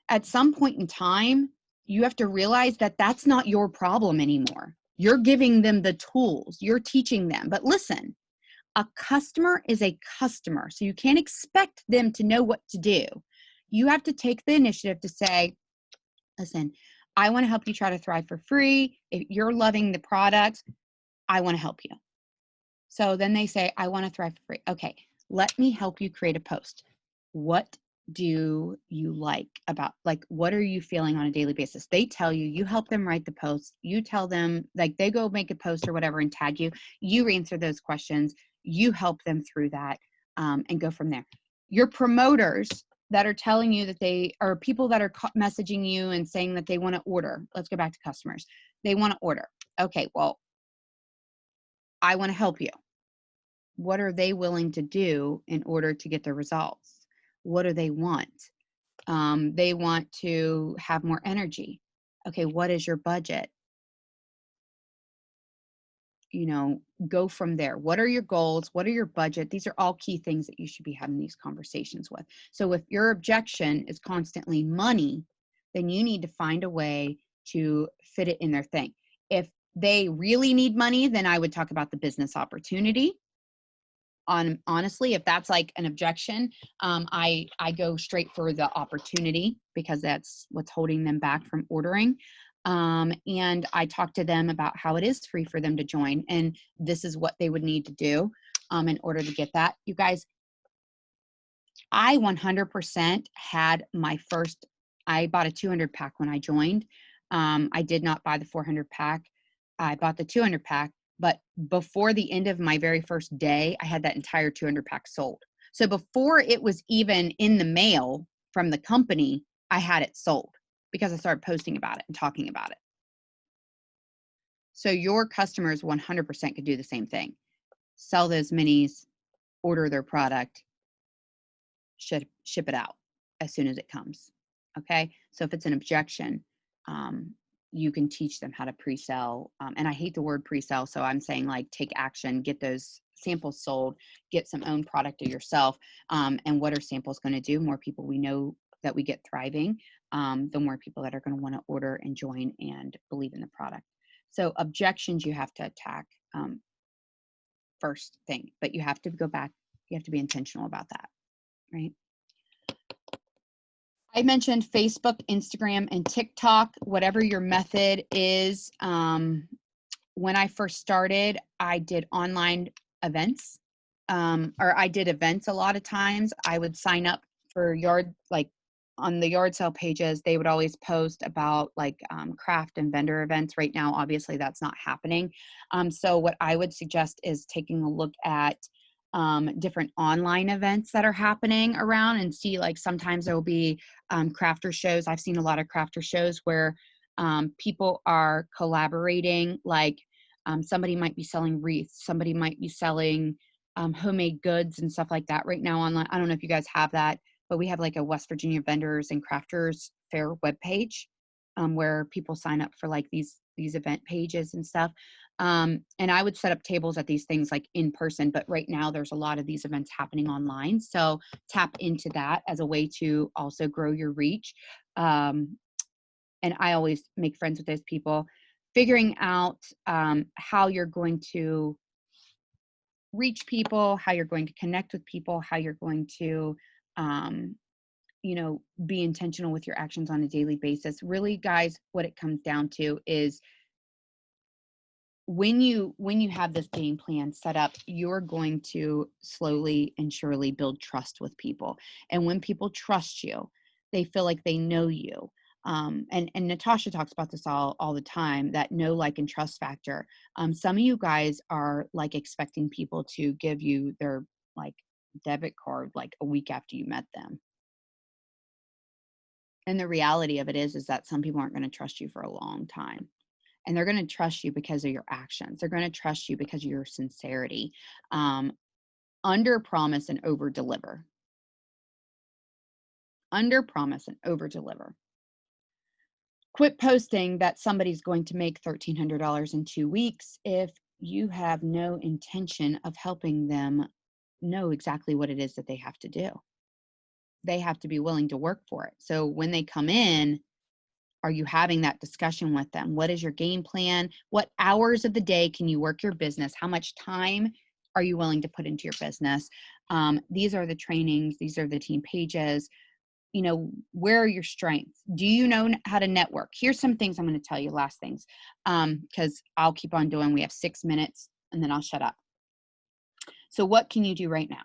at some point in time, you have to realize that that's not your problem anymore. You're giving them the tools, you're teaching them. But listen, a customer is a customer, so you can't expect them to know what to do. You have to take the initiative to say, listen, I want to help you try to thrive for free. If you're loving the product, I want to help you. So then they say, I want to thrive for free. Okay, let me help you create a post. What do you like about, like, what are you feeling on a daily basis? They tell you, you help them write the post, you tell them, like, they go make a post or whatever and tag you, you answer those questions, you help them through that, and go from there. Your promoters that are telling you that they are people that are messaging you and saying that they want to order. Let's go back to customers. They want to order. Okay, well, I want to help you. What are they willing to do in order to get the results? What do they want? They want to have more energy. Okay, what is your budget? You know, go from there. What are your goals? What are your budget? These are all key things that you should be having these conversations with. So if your objection is constantly money, then you need to find a way to fit it in their thing. If they really need money, then I would talk about the business opportunity. Honestly, if that's like an objection, I go straight for the opportunity because that's what's holding them back from ordering. And I talk to them about how it is free for them to join, and this is what they would need to do in order to get that. You guys, I 100% had my first. I bought a 200 pack when I joined. I did not buy the 400 pack. I bought the 200 pack. But before the end of my very first day, I had that entire 200 pack sold. So before it was even in the mail from the company, I had it sold because I started posting about it and talking about it. So your customers 100% could do the same thing. Sell those minis, order their product, ship it out as soon as it comes. Okay. So if it's an objection, you can teach them how to pre-sell. And I hate the word pre-sell. So I'm saying, like, take action, get those samples sold, get some own product to yourself. And what are samples going to do? More people we know that we get thriving, the more people that are going to want to order and join and believe in the product. So objections you have to attack first thing, but you have to go back. You have to be intentional about that, right? I mentioned Facebook, Instagram, and TikTok, whatever your method is. When I first started, I did online events, or I did events a lot of times. I would sign up for like on the yard sale pages, they would always post about like craft and vendor events. Right now, obviously, that's not happening. So what I would suggest is taking a look at different online events that are happening around and see, like, sometimes there will be crafter shows. I've seen a lot of crafter shows where people are collaborating, like somebody might be selling wreaths, somebody might be selling homemade goods and stuff like that right now online. I don't know if you guys have that, but we have like a West Virginia Vendors and Crafters Fair webpage where people sign up for like these event pages and stuff. And I would set up tables at these things like in person, but right now there's a lot of these events happening online. So tap into that as a way to also grow your reach. And I always make friends with those people. Figuring out how you're going to reach people, how you're going to connect with people, how you're going to, be intentional with your actions on a daily basis. Really, guys, what it comes down to is when you have this game plan set up, you're going to slowly and surely build trust with people. And when people trust you, they feel like they know you. And Natasha talks about this all the time, that know, like, and trust factor. Some of you guys are like expecting people to give you their like debit card like a week after you met them. And the reality of it is that some people aren't going to trust you for a long time. And they're going to trust you because of your actions. They're going to trust you because of your sincerity. Under promise and over deliver. Under promise and over deliver. Quit posting that somebody's going to make $1,300 in 2 weeks if you have no intention of helping them know exactly what it is that they have to do. They have to be willing to work for it. So when they come in, are you having that discussion with them? What is your game plan? What hours of the day can you work your business? How much time are you willing to put into your business? These are the trainings. These are the team pages. Where are your strengths? Do you know how to network? Here's some things I'm going to tell you, last things, because I'll keep on doing. We have 6 minutes and then I'll shut up. So what can you do right now?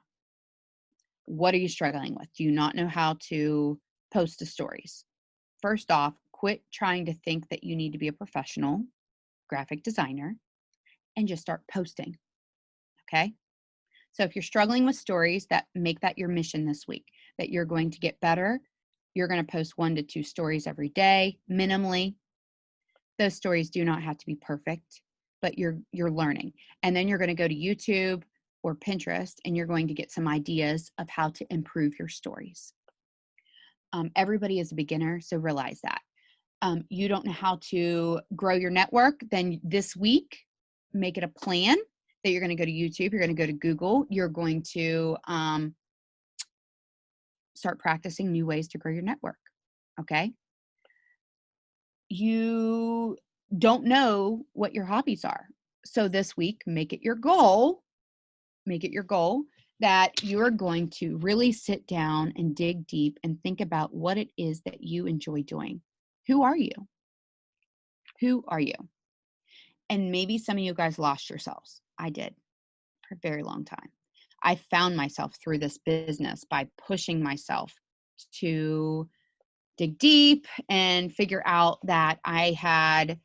What are you struggling with? Do you not know how to post the stories? First off, quit trying to think that you need to be a professional graphic designer and just start posting. Okay. So if you're struggling with stories, that make that your mission this week, that you're going to get better. You're going to post 1 to 2 stories every day, minimally. Those stories do not have to be perfect, but you're learning. And then you're going to go to YouTube or Pinterest, and you're going to get some ideas of how to improve your stories. Everybody is a beginner, so realize that. You don't know how to grow your network, then this week, make it a plan that you're going to go to YouTube, you're going to go to Google, you're going to start practicing new ways to grow your network, okay? You don't know what your hobbies are. So this week, make it your goal that you're going to really sit down and dig deep and think about what it is that you enjoy doing. Who are you? Who are you? And maybe some of you guys lost yourselves. I did for a very long time. I found myself through this business by pushing myself to dig deep and figure out that I had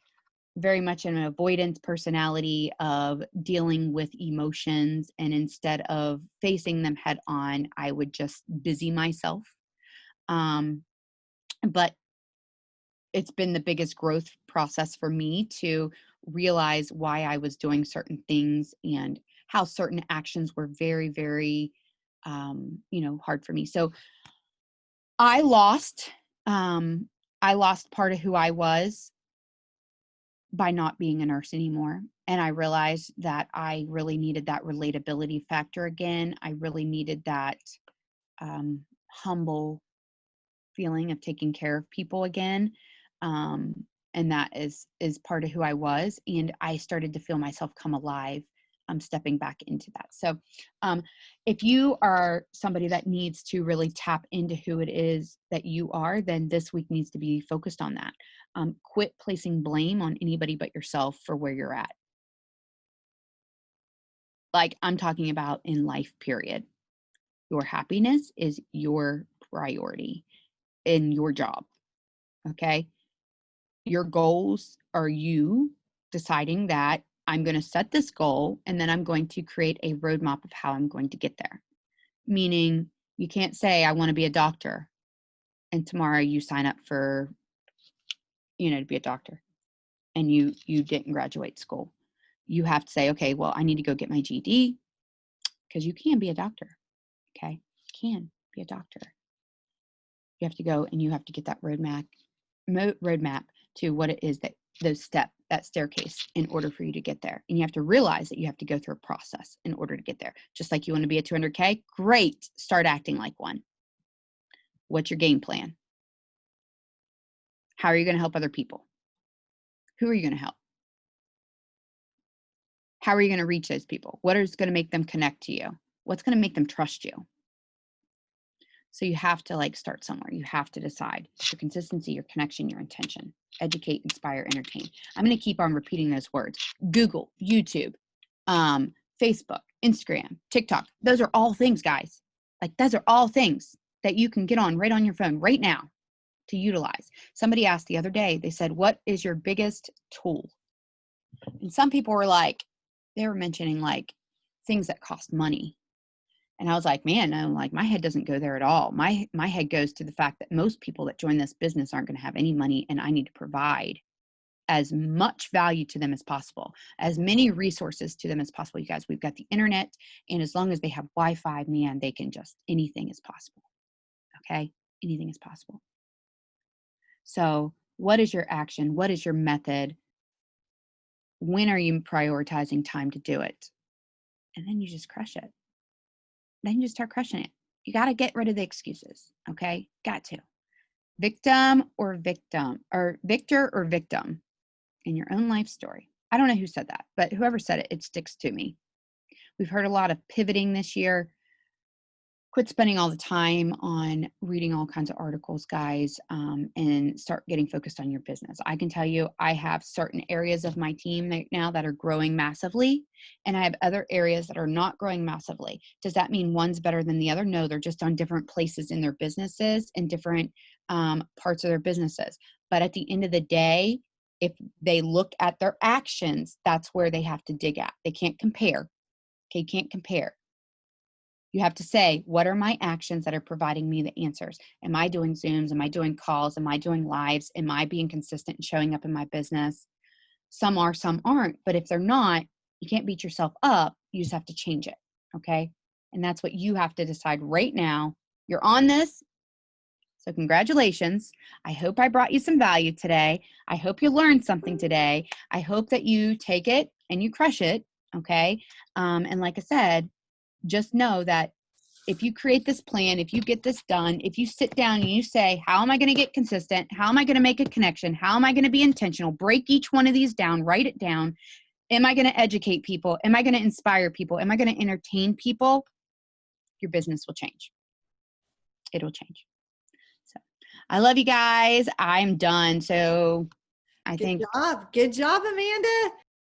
very much an avoidance personality of dealing with emotions. And instead of facing them head on, I would just busy myself. But it's been the biggest growth process for me to realize why I was doing certain things and how certain actions were very, very, hard for me. So I lost part of who I was by not being a nurse anymore. And I realized that I really needed that relatability factor again. I really needed that humble feeling of taking care of people again. And that is part of who I was. And I started to feel myself come alive. Stepping back into that. So if you are somebody that needs to really tap into who it is that you are, then this week needs to be focused on that. Quit placing blame on anybody but yourself for where you're at. Like I'm talking about in life, period. Your happiness is your priority in your job. Okay. Your goals are you deciding that I'm going to set this goal and then I'm going to create a roadmap of how I'm going to get there. Meaning you can't say, I want to be a doctor, and tomorrow you sign up for, to be a doctor and you didn't graduate school. You have to say, okay, well, I need to go get my GED because you can be a doctor. Okay. You can be a doctor. You have to go and you have to get that roadmap to what it is that that staircase in order for you to get there. And you have to realize that you have to go through a process in order to get there. Just like you want to be a 200K, great, start acting like one. What's your game plan? How are you going to help other people? Who are you going to help? How are you going to reach those people? What is going to make them connect to you? What's going to make them trust you? So you have to start somewhere. You have to decide your consistency, your connection, your intention. Educate, inspire, entertain. I'm going to keep on repeating those words. Google, YouTube, Facebook, Instagram, TikTok. Those are all things, guys. Those are all things that you can get on right on your phone right now to utilize. Somebody asked the other day, they said, what is your biggest tool? And some people were they were mentioning things that cost money. And I was like, man, no, my head doesn't go there at all. My head goes to the fact that most people that join this business aren't going to have any money, and I need to provide as much value to them as possible, as many resources to them as possible. You guys, we've got the internet, and as long as they have Wi-Fi, man, they can anything is possible. Okay? Anything is possible. So what is your action? What is your method? When are you prioritizing time to do it? And then you just crush it. Then you just start crushing it. You got to get rid of the excuses. Okay? Got to. Victim or victor or victim in your own life story. I don't know who said that, but whoever said it, it sticks to me. We've heard a lot of pivoting this year. quit spending all the time on reading all kinds of articles, guys, and start getting focused on your business. I can tell you, I have certain areas of my team right now that are growing massively, and I have other areas that are not growing massively. Does that mean one's better than the other? No, they're just on different places in their businesses and different parts of their businesses. But at the end of the day, if they look at their actions, that's where they have to dig at. They can't compare. Okay, you can't compare. You have to say, what are my actions that are providing me the answers? Am I doing Zooms? Am I doing calls? Am I doing lives? Am I being consistent and showing up in my business? Some are, some aren't. But if they're not, you can't beat yourself up. You just have to change it. Okay. And that's what you have to decide right now. You're on this. So congratulations. I hope I brought you some value today. I hope you learned something today. I hope that you take it and you crush it. Okay. And like I said, just know that if you create this plan, if you get this done, if you sit down and you say, how am I going to get consistent? How am I going to make a connection? How am I going to be intentional? Break each one of these down, write it down. Am I going to educate people? Am I going to inspire people? Am I going to entertain people? Your business will change. It'll change. So I love you guys. I'm done. So I think. Good job. Good job, Amanda.